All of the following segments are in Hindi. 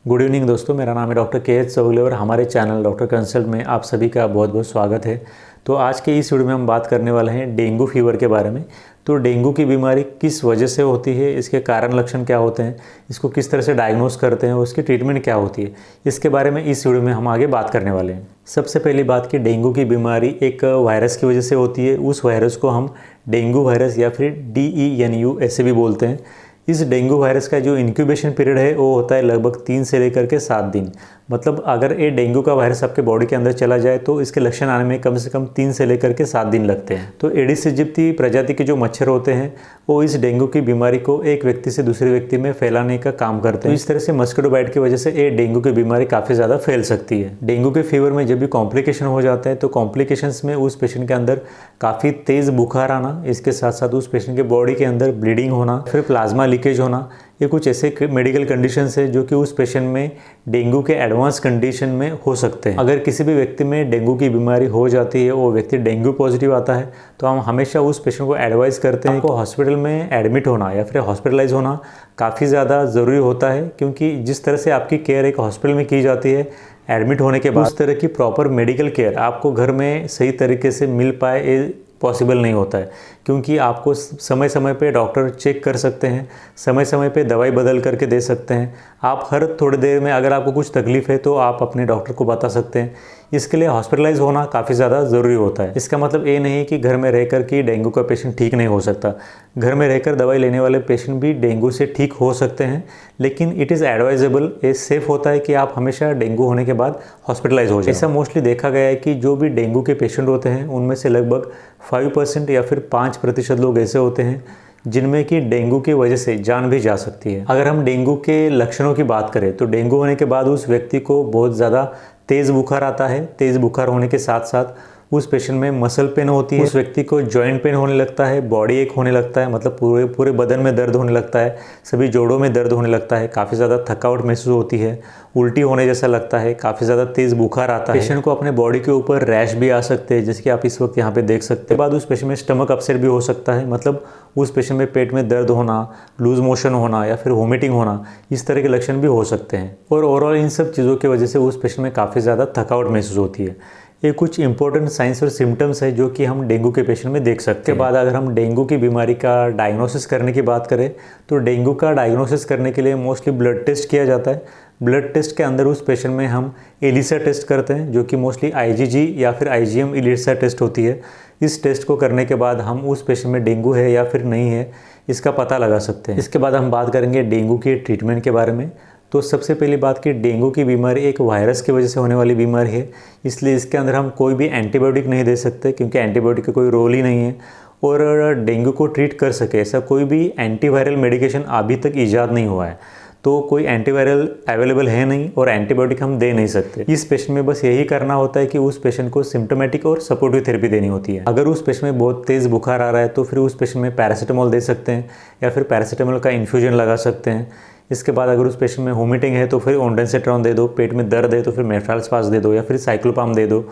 गुड इवनिंग दोस्तों, मेरा नाम है डॉक्टर के.एच. चौगले और हमारे चैनल डॉक्टर कंसल्ट में आप सभी का बहुत बहुत स्वागत है। तो आज के इस वीडियो में हम बात करने वाले हैं डेंगू फीवर के बारे में। तो डेंगू की बीमारी किस वजह से होती है, इसके कारण लक्षण क्या होते हैं, इसको किस तरह से डायग्नोस करते हैं, उसकी ट्रीटमेंट क्या होती है, इसके बारे में इस वीडियो में हम आगे बात करने वाले हैं। सबसे पहली बात कि डेंगू की बीमारी एक वायरस की वजह से होती है। उस वायरस को हम डेंगू वायरस या फिर DENU ऐसे भी बोलते हैं। इस डेंगू वायरस का जो इंक्यूबेशन पीरियड है वो होता है लगभग 3 से लेकर के 7 दिन। मतलब अगर ये डेंगू का वायरस आपके बॉडी के अंदर चला जाए तो इसके लक्षण आने में कम से कम 3 से लेकर के 7 दिन लगते हैं। तो एडिस इजिप्टी प्रजाति के जो मच्छर होते हैं वो इस डेंगू की बीमारी को एक व्यक्ति से दूसरे व्यक्ति में फैलाने का काम करते हैं। तो इस तरह से मस्किटो बाइट की वजह से ये डेंगू की बीमारी काफ़ी ज़्यादा फैल सकती है। डेंगू के फीवर में जब भी कॉम्प्लिकेशन हो जाता है तो कॉम्प्लिकेशंस में उस पेशेंट के अंदर काफ़ी तेज़ बुखार आना, इसके साथ साथ उस पेशेंट के बॉडी के अंदर ब्लीडिंग होना, फिर प्लाज्मा लीकेज होना, ये कुछ ऐसे मेडिकल कंडीशंस है जो कि उस पेशेंट में डेंगू के एडवांस कंडीशन में हो सकते हैं। अगर किसी भी व्यक्ति में डेंगू की बीमारी हो जाती है, वो व्यक्ति डेंगू पॉजिटिव आता है, तो हम हमेशा उस पेशेंट को एडवाइस करते हैं कि हॉस्पिटल में एडमिट होना या फिर हॉस्पिटलाइज होना काफ़ी ज़्यादा ज़रूरी होता है। क्योंकि जिस तरह से आपकी केयर एक हॉस्पिटल में की जाती है एडमिट होने के बाद, उस तरह की प्रॉपर मेडिकल केयर आपको घर में सही तरीके से मिल पाए ये पॉसिबल नहीं होता है। क्योंकि आपको समय समय पे डॉक्टर चेक कर सकते हैं, समय समय पे दवाई बदल करके दे सकते हैं। आप हर थोड़ी देर में अगर आपको कुछ तकलीफ़ है तो आप अपने डॉक्टर को बता सकते हैं। इसके लिए हॉस्पिटलाइज होना काफ़ी ज़्यादा ज़रूरी होता है। इसका मतलब ये नहीं कि घर में रहकर के डेंगू का पेशेंट ठीक नहीं हो सकता। घर में रहकर दवाई लेने वाले पेशेंट भी डेंगू से ठीक हो सकते हैं, लेकिन इट इज़ एडवाइजेबल, ये सेफ़ होता है कि आप हमेशा डेंगू होने के बाद हॉस्पिटलाइज हो जाए। ऐसा मोस्टली देखा गया है कि जो भी डेंगू के पेशेंट होते हैं उनमें से लगभग 5% या फिर 5% लोग ऐसे होते हैं जिनमें कि डेंगू की वजह से जान भी जा सकती है। अगर हम डेंगू के लक्षणों की बात करें तो डेंगू होने के बाद उस व्यक्ति को बहुत ज़्यादा तेज़ बुखार आता है। तेज़ बुखार होने के साथ साथ उस पेशेंट में मसल पेन होती है, उस व्यक्ति को जॉइंट पेन होने लगता है, बॉडी एक होने लगता है, मतलब पूरे बदन में दर्द होने लगता है, सभी जोड़ों में दर्द होने लगता है, काफ़ी ज़्यादा थकावट महसूस होती है, उल्टी होने जैसा लगता है, काफ़ी ज़्यादा तेज़ बुखार आता है। पेशेंट को अपने बॉडी के ऊपर रैश भी आ सकते हैं, जैसे कि आप इस वक्त यहाँ पे देख सकते हैं। बाद उस पेशेंट में स्टमक अपसेट भी हो सकता है, मतलब उस पेशेंट में पेट में दर्द होना, लूज मोशन होना या फिर वोमिटिंग होना, इस तरह के लक्षण भी हो सकते हैं। और ओवरऑल इन सब चीज़ों की वजह से उस पेशेंट में काफ़ी ज़्यादा थकावट महसूस होती है। ये कुछ इंपॉर्टेंट साइंस और सिम्टम्स है जो कि हम डेंगू के पेशेंट में देख सकते हैं। के बाद अगर हम डेंगू की बीमारी का डायग्नोसिस करने की बात करें तो डेंगू का डायग्नोसिस करने के लिए मोस्टली ब्लड टेस्ट किया जाता है। ब्लड टेस्ट के अंदर उस पेशेंट में हम एलिसा टेस्ट करते हैं, जो कि मोस्टली IgG या फिर IgM एलिसा टेस्ट होती है। इस टेस्ट को करने के बाद हम उस पेशेंट में डेंगू है या फिर नहीं है इसका पता लगा सकते हैं। इसके बाद हम बात करेंगे डेंगू के ट्रीटमेंट के बारे में। तो सबसे पहली बात कि डेंगू की बीमारी एक वायरस की वजह से होने वाली बीमारी है, इसलिए इसके अंदर हम कोई भी एंटीबायोटिक नहीं दे सकते, क्योंकि एंटीबायोटिक का कोई रोल ही नहीं है। और डेंगू को ट्रीट कर सके ऐसा कोई भी एंटीवायरल मेडिकेशन अभी तक ईजाद नहीं हुआ है। तो कोई एंटीवायरल अवेलेबल है नहीं और एंटीबायोटिक हम दे नहीं सकते। इस पेशेंट में बस यही करना होता है कि उस पेशेंट को सिम्टोमेटिक और सपोर्टिव थेरेपी देनी होती है। अगर उस पेशेंट में बहुत तेज़ बुखार आ रहा है तो फिर उस पेशेंट में पैरासीटामोल दे सकते हैं या फिर पैरासीटामोल का इन्फ्यूजन लगा सकते हैं। इसके बाद अगर उस पेशेंट में वोमिटिंग है तो फिर ओंडेंसेट्रॉन दे दो, पेट में दर्द है तो फिर मेफ्रालस्पास दे दो या फिर साइक्लोपाम दे दो।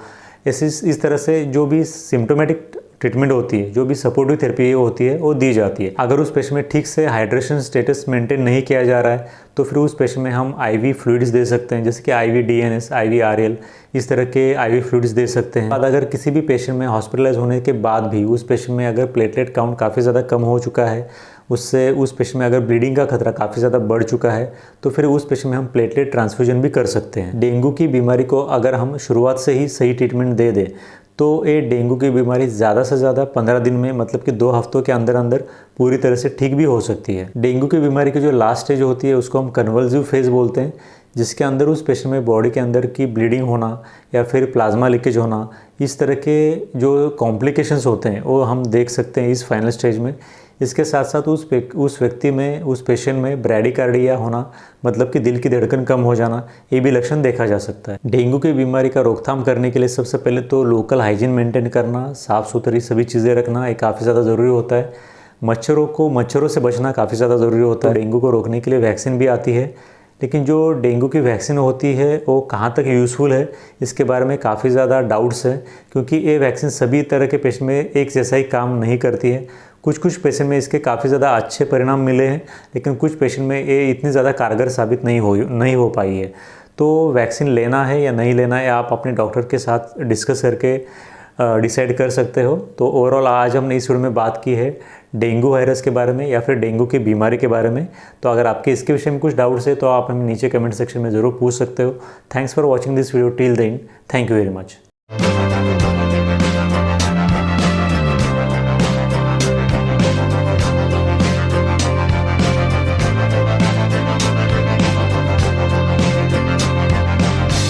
इस तरह से जो भी सिम्टोमेटिक ट्रीटमेंट होती है, जो भी सपोर्टिव थेरेपी होती है वो दी जाती है। अगर उस पेशेंट में ठीक से हाइड्रेशन स्टेटस मेंटेन नहीं किया जा रहा है तो फिर उस पेशेंट में हम IV फ्लूइड्स दे सकते हैं, जैसे कि IV DNS, IV RL, इस तरह के IV फ्लूइड्स दे सकते हैं। अगर किसी भी पेशेंट में हॉस्पिटलाइज होने के बाद भी उस पेशेंट में अगर प्लेटलेट काउंट काफ़ी ज़्यादा कम हो चुका है, उससे उस पेशेंट में अगर ब्लीडिंग का खतरा काफ़ी ज़्यादा बढ़ चुका है तो फिर उस पेशेंट में हम प्लेटलेट ट्रांसफ्यूजन भी कर सकते हैं। डेंगू की बीमारी को अगर हम शुरुआत से ही सही ट्रीटमेंट दे दें तो ये डेंगू की बीमारी ज़्यादा से ज़्यादा 15 दिन में, मतलब कि 2 हफ्तों के अंदर अंदर पूरी तरह से ठीक भी हो सकती है। डेंगू की बीमारी की जो लास्ट स्टेज होती है उसको हम कन्वल्सिव फेज बोलते हैं, जिसके अंदर उस पेशेंट में बॉडी के अंदर की ब्लीडिंग होना या फिर प्लाज्मा लीकेज होना, इस तरह के जो कॉम्प्लिकेशंस होते हैं वो हम देख सकते हैं इस फाइनल स्टेज में। इसके साथ साथ उस व्यक्ति में, उस पेशेंट में ब्रैडीकार्डिया होना, मतलब कि दिल की धड़कन कम हो जाना, ये भी लक्षण देखा जा सकता है। डेंगू की बीमारी का रोकथाम करने के लिए सबसे पहले तो लोकल हाइजीन मेंटेन करना, साफ़ सुथरी सभी चीज़ें रखना ये काफ़ी ज़्यादा ज़रूरी होता है। मच्छरों से बचना काफ़ी ज़्यादा ज़रूरी होता है। डेंगू को रोकने के लिए वैक्सीन भी आती है, लेकिन जो डेंगू की वैक्सीन होती है वो कहाँ तक यूज़फुल है इसके बारे में काफ़ी ज़्यादा डाउट्स है, क्योंकि ये वैक्सीन सभी तरह के पेशेंट में एक जैसा ही काम नहीं करती है। कुछ पेशेंट में इसके काफ़ी ज़्यादा अच्छे परिणाम मिले हैं, लेकिन कुछ पेशेंट में ये इतनी ज़्यादा कारगर साबित नहीं हो पाई है। तो वैक्सीन लेना है या नहीं लेना है आप अपने डॉक्टर के साथ डिस्कस करके डिसाइड कर सकते हो। तो ओवरऑल आज हमने इस वीडियो में बात की है डेंगू वायरस के बारे में या फिर डेंगू की बीमारी के बारे में। तो अगर आपके इसके विषय में कुछ डाउट्स है तो आप हमें नीचे कमेंट सेक्शन में ज़रूर पूछ सकते हो। Thanks for watching this video till the end. Thank you very much.